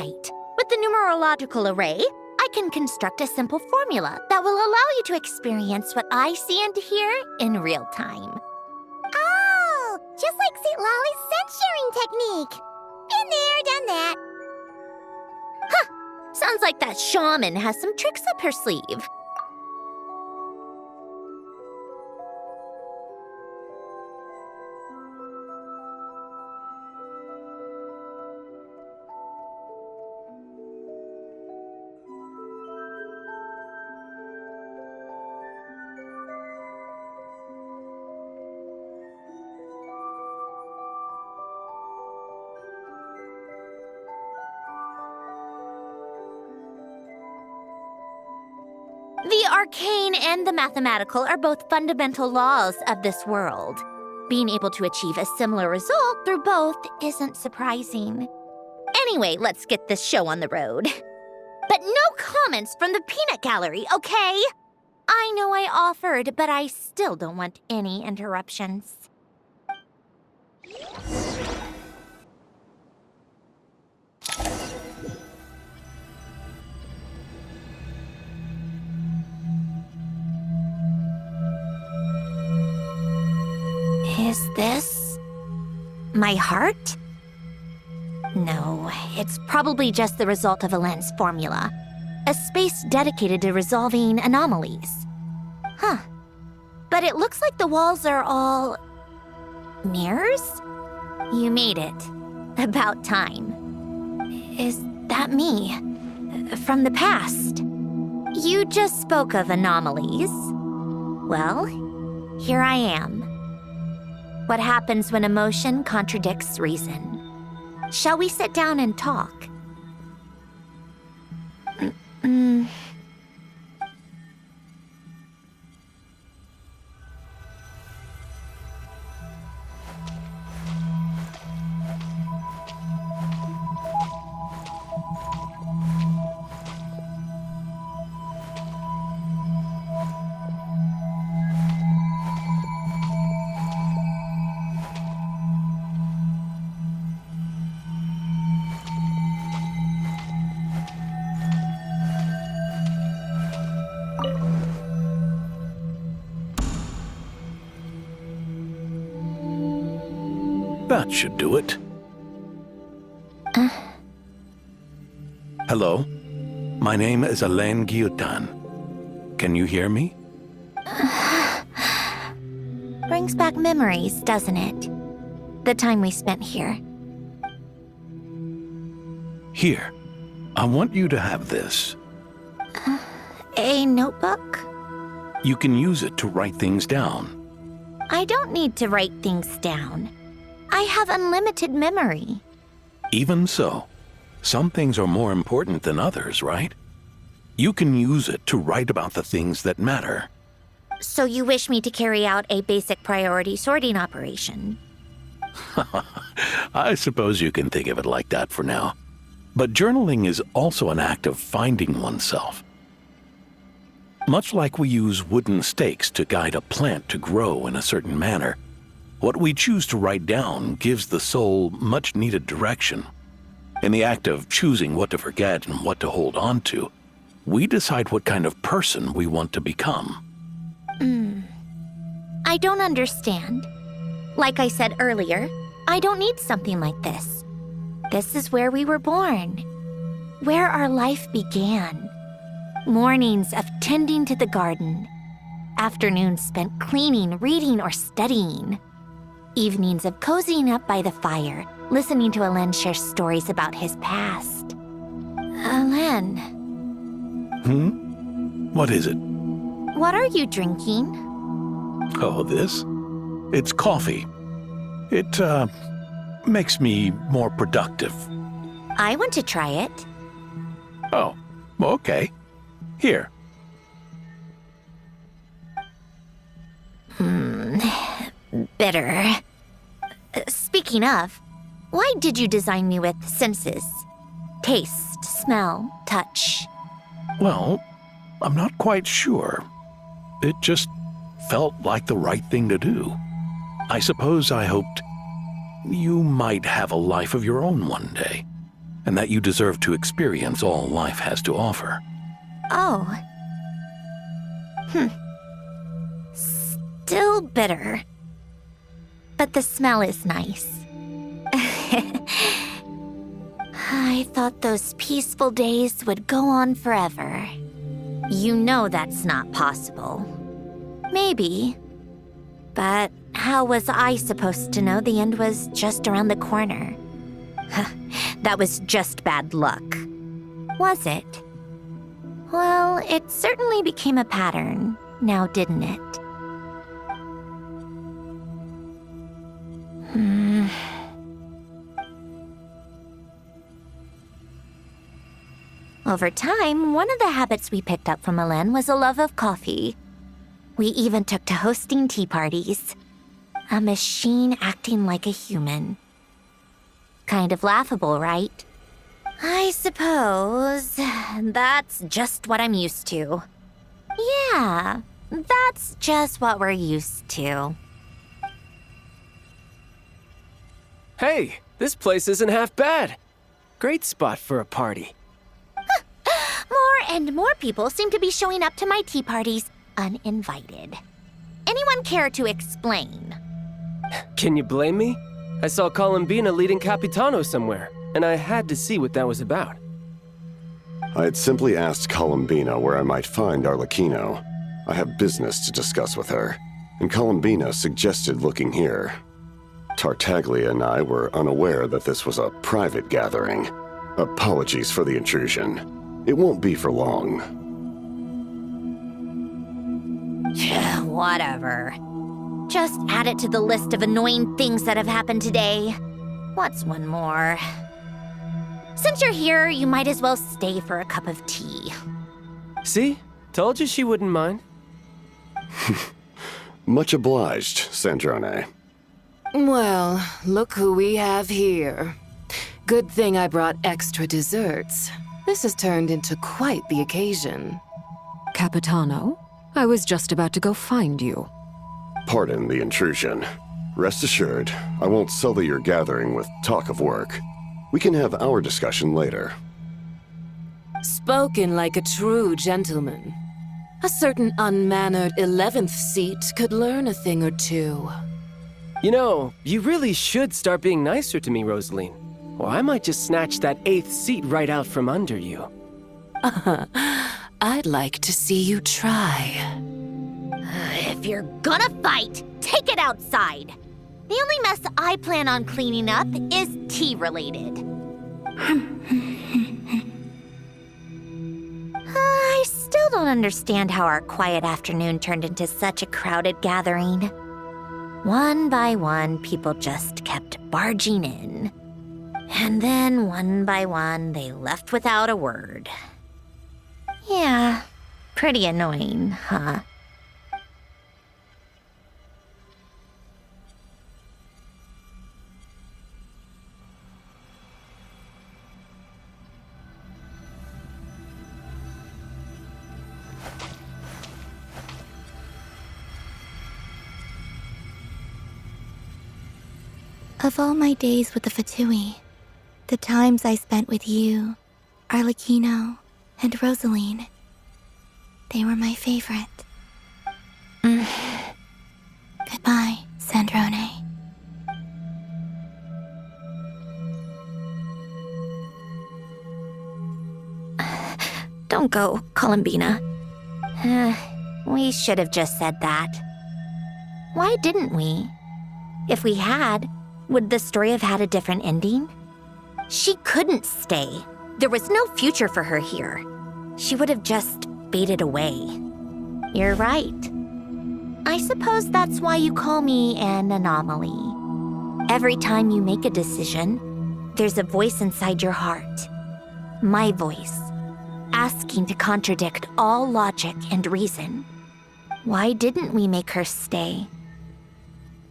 right. With the numerological array, I can construct a simple formula that will allow you to experience what I see and hear in real time. Oh, just like St. Lolly's scent-sharing technique. Been there, done that. Sounds like that shaman has some tricks up her sleeve. The arcane and the mathematical are both fundamental laws of this world. Being able to achieve a similar result through both isn't surprising. Anyway, let's get this show on the road. But no comments from the peanut gallery, okay? I know I offered, but I still don't want any interruptions. Is this my heart? No, it's probably just the result of a lens formula. A space dedicated to resolving anomalies. Huh. But it looks like the walls are all mirrors? You made it. About time. Is that me? From the past? You just spoke of anomalies. Well, here I am. What happens when emotion contradicts reason? Shall we sit down and talk? That should do it. Hello? My name is Alain Guillotin. Can you hear me? Brings back memories, doesn't it? The time we spent here. Here. I want you to have this. A notebook? You can use it to write things down. I don't need to write things down. I have unlimited memory. Even so, some things are more important than others, right? You can use it to write about the things that matter. So you wish me to carry out a basic priority sorting operation? I suppose you can think of it like that for now. But journaling is also an act of finding oneself. Much like we use wooden stakes to guide a plant to grow in a certain manner, what we choose to write down gives the soul much-needed direction. In the act of choosing what to forget and what to hold on to, we decide what kind of person we want to become. I don't understand. Like I said earlier, I don't need something like this. This is where we were born, where our life began. Mornings of tending to the garden, afternoons spent cleaning, reading, or studying. Evenings of cozying up by the fire, listening to Alain share stories about his past. Alain. What is it? What are you drinking? Oh, this? It's coffee. It, makes me more productive. I want to try it. Oh, okay. Here. Bitter. Speaking of, why did you design me with senses? Taste, smell, touch. Well, I'm not quite sure. It just felt like the right thing to do. I suppose I hoped you might have a life of your own one day. and that you deserve to experience all life has to offer. Oh. Still bitter. But the smell is nice. I thought those peaceful days would go on forever. You know that's not possible. Maybe. But how was I supposed to know the end was just around the corner? That was just bad luck. Was it? Well, it certainly became a pattern, now didn't it? Over time, one of the habits we picked up from Elen was a love of coffee. We even took to hosting tea parties. A machine acting like a human. Kind of laughable, right? I suppose that's just what I'm used to. Yeah, that's just what we're used to. Hey, this place isn't half bad. Great spot for a party. More and more people seem to be showing up to my tea parties uninvited. Anyone care to explain? Can you blame me? I saw Columbina leading Capitano somewhere, and I had to see what that was about. I had simply asked Columbina where I might find Arlecchino. I have business to discuss with her, and Columbina suggested looking here. Tartaglia and I were unaware that this was a private gathering. Apologies for the intrusion. It won't be for long. Whatever. Just add it to the list of annoying things that have happened today. What's one more? Since you're here, you might as well stay for a cup of tea. See? Told you she wouldn't mind. Much obliged, Sandrone. Well, look who we have here. Good thing I brought extra desserts. This has turned into quite the occasion. Capitano, I was just about to go find you. Pardon the intrusion. Rest assured, I won't sully your gathering with talk of work. We can have our discussion later. Spoken like a true gentleman. A certain unmannered 11th seat could learn a thing or two. You know, you really should start being nicer to me, Rosaline. Or I might just snatch that 8th seat right out from under you. I'd like to see you try. If you're gonna fight, take it outside. The only mess I plan on cleaning up is tea-related. I still don't understand how our quiet afternoon turned into such a crowded gathering. One by one, people just kept barging in. And then, one by one, they left without a word. Yeah, pretty annoying, huh? Of all my days with the Fatui, the times I spent with you, Arlecchino, and Rosaline, they were my favorite. Goodbye, Sandrone. Don't go, Columbina. We should have just said that. Why didn't we? If we had, would the story have had a different ending? She couldn't stay. There was no future for her here. She would have just faded away. You're right. I suppose that's why you call me an anomaly. Every time you make a decision, there's a voice inside your heart. My voice, asking to contradict all logic and reason. Why didn't we make her stay?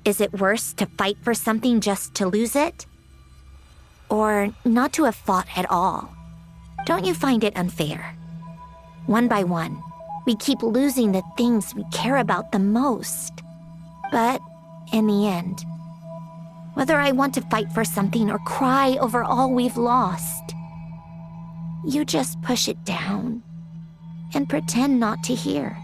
Is it worse to fight for something just to lose it? Or not to have fought at all? Don't you find it unfair? One by one, we keep losing the things we care about the most. But in the end, whether I want to fight for something or cry over all we've lost, you just push it down and pretend not to hear.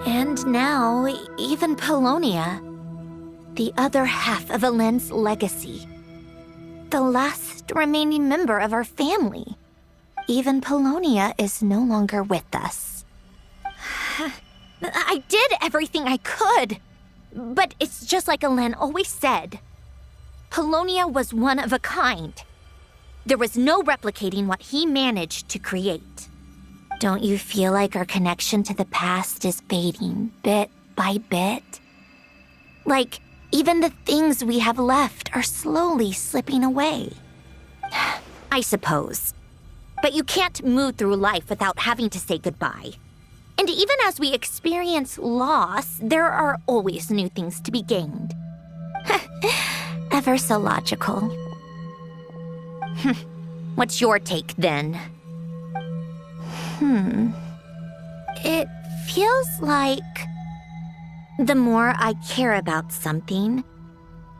And now, even Polonia, the other half of Elend's legacy, the last remaining member of our family, even Polonia is no longer with us. I did everything I could, but it's just like Elend always said. Polonia was one of a kind. There was no replicating what he managed to create. Don't you feel like our connection to the past is fading bit by bit? Like, even the things we have left are slowly slipping away. I suppose. But you can't move through life without having to say goodbye. And even as we experience loss, there are always new things to be gained. Ever so logical. What's your take then? It feels like the more I care about something,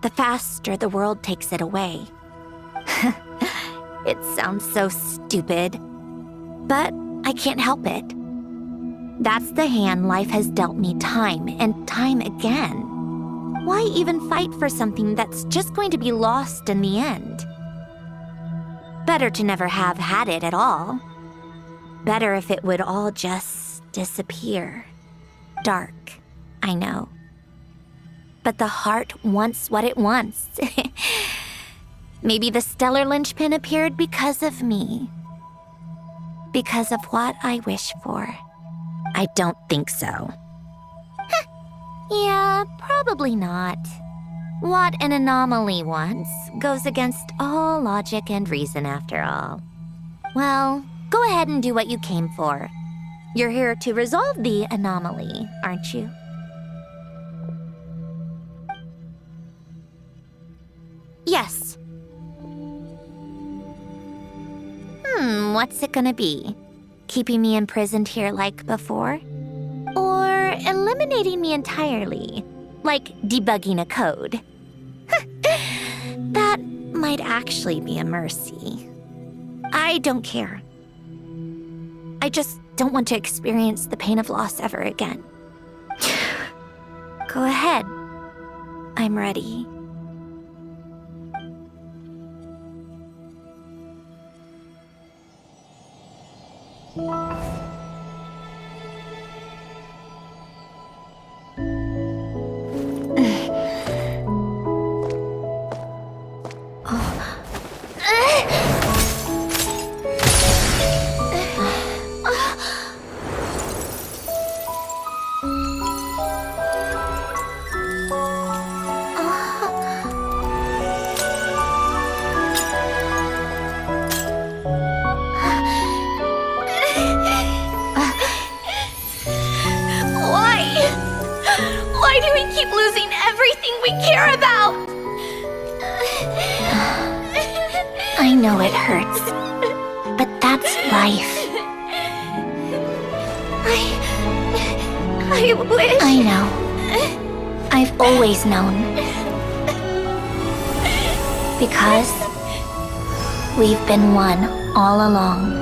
the faster the world takes it away. It sounds so stupid, but I can't help it. That's the hand life has dealt me time and time again. Why even fight for something that's just going to be lost in the end? Better to never have had it at all. Better if it would all just disappear. Dark, I know. But the heart wants what it wants. Maybe the stellar linchpin appeared because of me. Because of what I wish for. I don't think so. Yeah, probably not. What an anomaly wants goes against all logic and reason after all. Well, go ahead and do what you came for. You're here to resolve the anomaly, aren't you? Yes. What's it gonna be? Keeping me imprisoned here like before? Or eliminating me entirely, like debugging a code? That might actually be a mercy. I don't care. I just don't want to experience the pain of loss ever again. Go ahead. I'm ready. Why do we keep losing everything we care about? I know it hurts, but that's life. I wish... I know. I've always known. Because we've been one all along.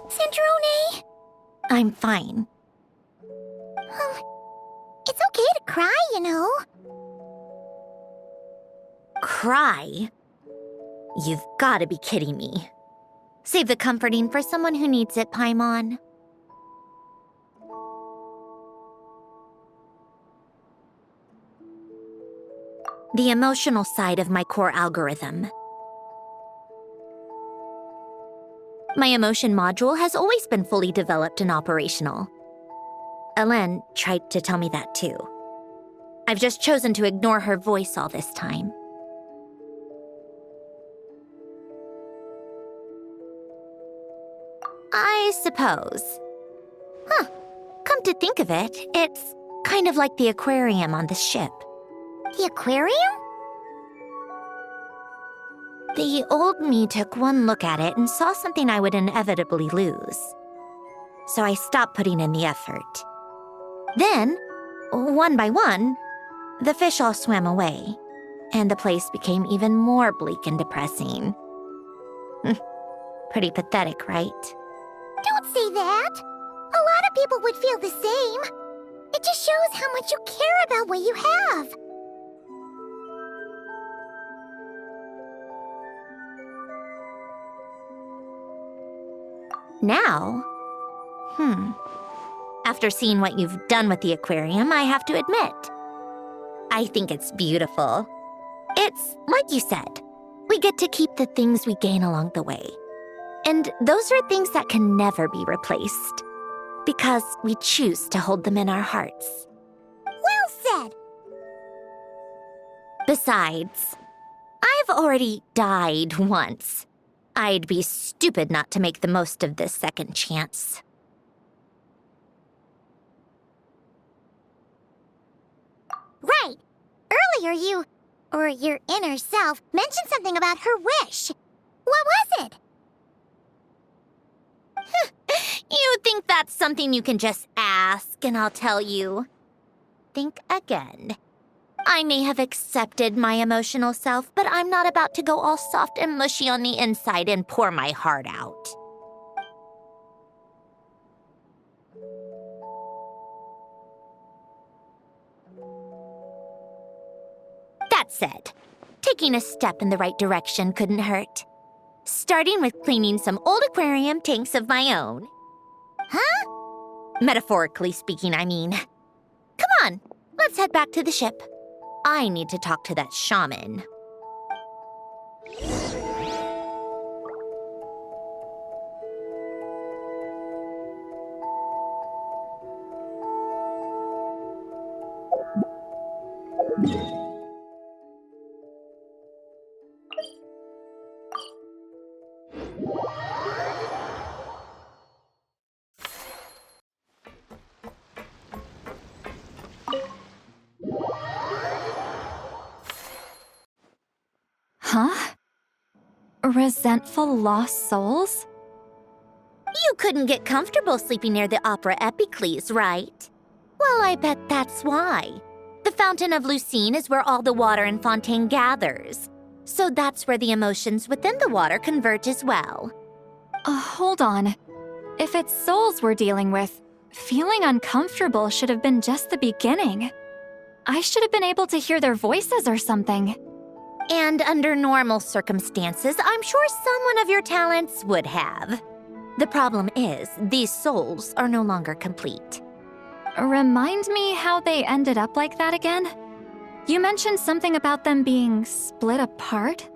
Sandrone! I'm fine. It's okay to cry, you know. Cry? You've got to be kidding me. Save the comforting for someone who needs it, Paimon. The emotional side of my core algorithm. My emotion module has always been fully developed and operational. Elen tried to tell me that too. I've just chosen to ignore her voice all this time. I suppose. Huh. Come to think of it, it's kind of like the aquarium on the ship. The aquarium? The old me took one look at it and saw something I would inevitably lose. So I stopped putting in the effort. Then, one by one, the fish all swam away, and the place became even more bleak and depressing. Pretty pathetic, right? Don't say that. A lot of people would feel the same. It just shows how much you care about what you have. Now? After seeing what you've done with the aquarium, I have to admit, I think it's beautiful. It's like you said, we get to keep the things we gain along the way. And those are things that can never be replaced, because we choose to hold them in our hearts. Well said. Besides, I've already died once. I'd be stupid not to make the most of this second chance. Right. Earlier your inner self mentioned something about her wish. What was it? You think that's something you can just ask, and I'll tell you. Think again. I may have accepted my emotional self, but I'm not about to go all soft and mushy on the inside and pour my heart out. That said, taking a step in the right direction couldn't hurt. Starting with cleaning some old aquarium tanks of my own. Huh? Metaphorically speaking, I mean. Come on, let's head back to the ship. I need to talk to that shaman. Huh? Resentful lost souls? You couldn't get comfortable sleeping near the Opera Epicles, right? Well, I bet that's why. The Fountain of Lucine is where all the water in Fontaine gathers. So that's where the emotions within the water converge as well. Hold on. If it's souls we're dealing with, feeling uncomfortable should have been just the beginning. I should have been able to hear their voices or something. And under normal circumstances, I'm sure someone of your talents would have. The problem is, these souls are no longer complete. Remind me how they ended up like that again? You mentioned something about them being split apart?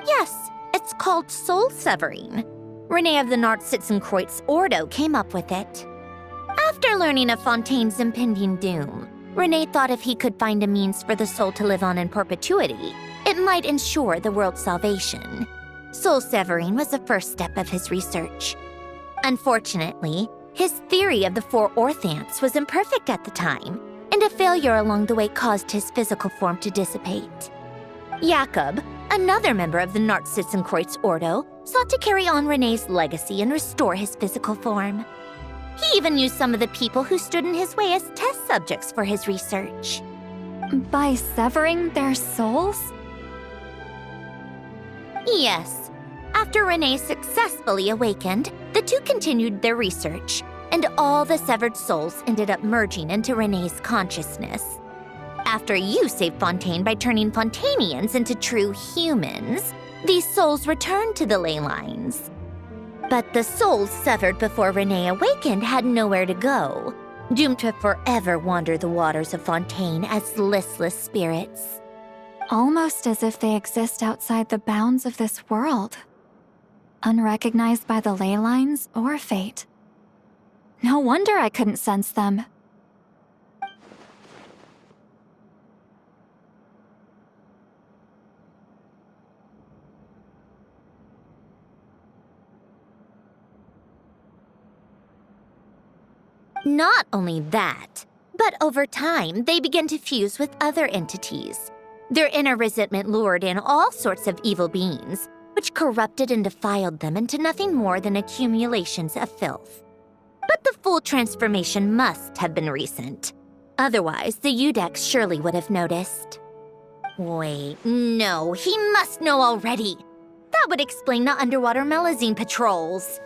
Yes, it's called soul severing. Renee of the Nartsitzenkreuz Ordo came up with it. After learning of Fontaine's impending doom, Renee thought if he could find a means for the soul to live on in perpetuity, it might ensure the world's salvation. Soul severing was the first step of his research. Unfortunately, his theory of the four orthants was imperfect at the time, and a failure along the way caused his physical form to dissipate. Jakob, another member of the Nartsitzenkreuz Ordo, sought to carry on Renee's legacy and restore his physical form. He even used some of the people who stood in his way as test subjects for his research. By severing their souls? Yes. After Renee successfully awakened, the two continued their research, and all the severed souls ended up merging into Renee's consciousness. After you saved Fontaine by turning Fontainians into true humans, these souls returned to the ley lines. But the souls severed before Renee awakened had nowhere to go, doomed to forever wander the waters of Fontaine as listless spirits. Almost as if they exist outside the bounds of this world. Unrecognized by the ley lines or fate. No wonder I couldn't sense them. Not only that, but over time, they begin to fuse with other entities. Their inner resentment lured in all sorts of evil beings, which corrupted and defiled them into nothing more than accumulations of filth. But the full transformation must have been recent. Otherwise, the Udex surely would have noticed. Wait, no, he must know already. That would explain the underwater Melazine patrols.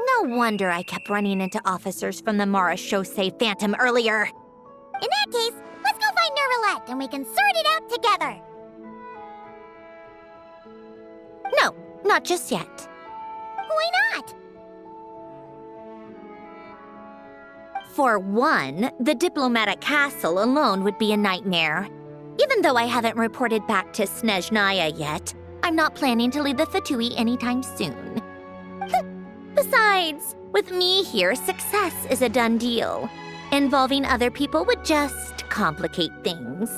No wonder I kept running into officers from the Mara Chaussee Phantom earlier. In that case, let's go find Nervalette and we can sort it out together. No, not just yet. Why not? For one, the diplomatic castle alone would be a nightmare. Even though I haven't reported back to Snezhnaya yet, I'm not planning to leave the Fatui anytime soon. Besides, with me here, success is a done deal. Involving other people would just complicate things.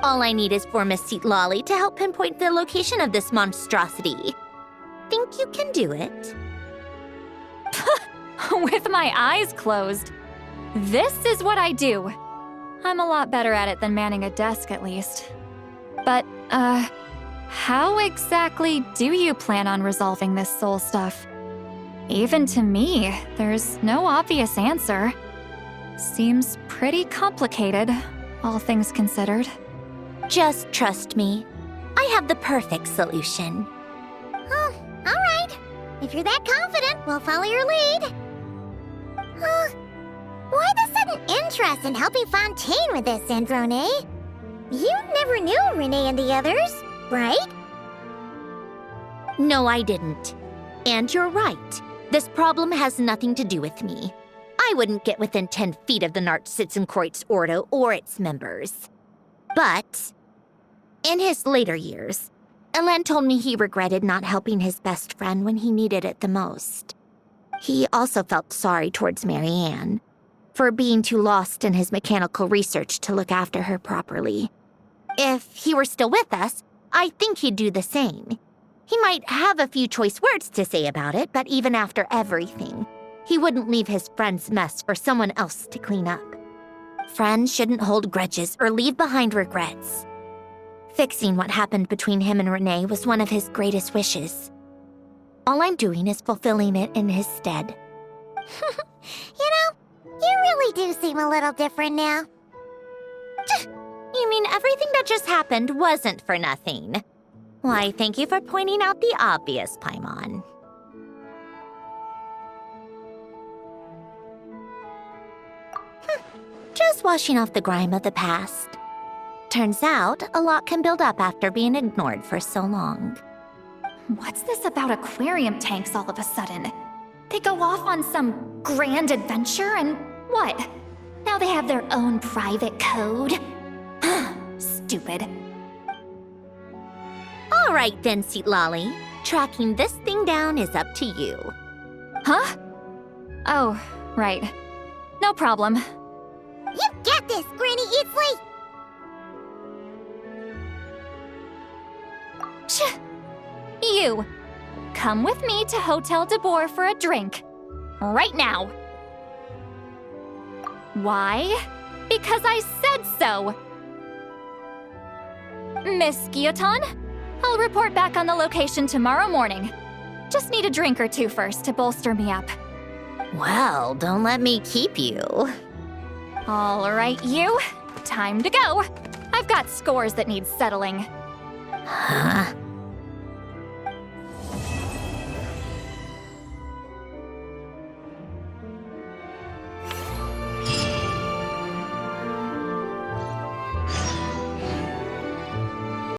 All I need is for Miss Lolly to help pinpoint the location of this monstrosity. Think you can do it? With my eyes closed. This is what I do. I'm a lot better at it than manning a desk, at least. But, how exactly do you plan on resolving this soul stuff? Even to me, there's no obvious answer. Seems pretty complicated, all things considered. Just trust me. I have the perfect solution. Oh, all right. If you're that confident, we'll follow your lead. Why the sudden interest in helping Fontaine with this, Androne? You never knew Renee and the others, right? No, I didn't. And you're right. This problem has nothing to do with me. I wouldn't get within 10 feet of the Nartsitzenkreuz Ordo or its members. But in his later years, Elen told me he regretted not helping his best friend when he needed it the most. He also felt sorry towards Marianne for being too lost in his mechanical research to look after her properly. If he were still with us, I think he'd do the same. He might have a few choice words to say about it, but even after everything, he wouldn't leave his friend's mess for someone else to clean up. Friends shouldn't hold grudges or leave behind regrets. Fixing what happened between him and Renee was one of his greatest wishes. All I'm doing is fulfilling it in his stead. You know, you really do seem a little different now. You mean everything that just happened wasn't for nothing? Why, thank you for pointing out the obvious, Paimon. Just washing off the grime of the past. Turns out, a lot can build up after being ignored for so long. What's this about aquarium tanks all of a sudden? They go off on some grand adventure and what? Now they have their own private code? Stupid. All right then, Lolly. Tracking this thing down is up to you. Huh? Oh, right. No problem. You get this, Granny Eatsley! You! Come with me to Hotel de Boer for a drink. Right now. Why? Because I said so! Miss Guillotin, I'll report back on the location tomorrow morning. Just need a drink or two first to bolster me up. Well, don't let me keep you. All right, you. Time to go. I've got scores that need settling. Huh?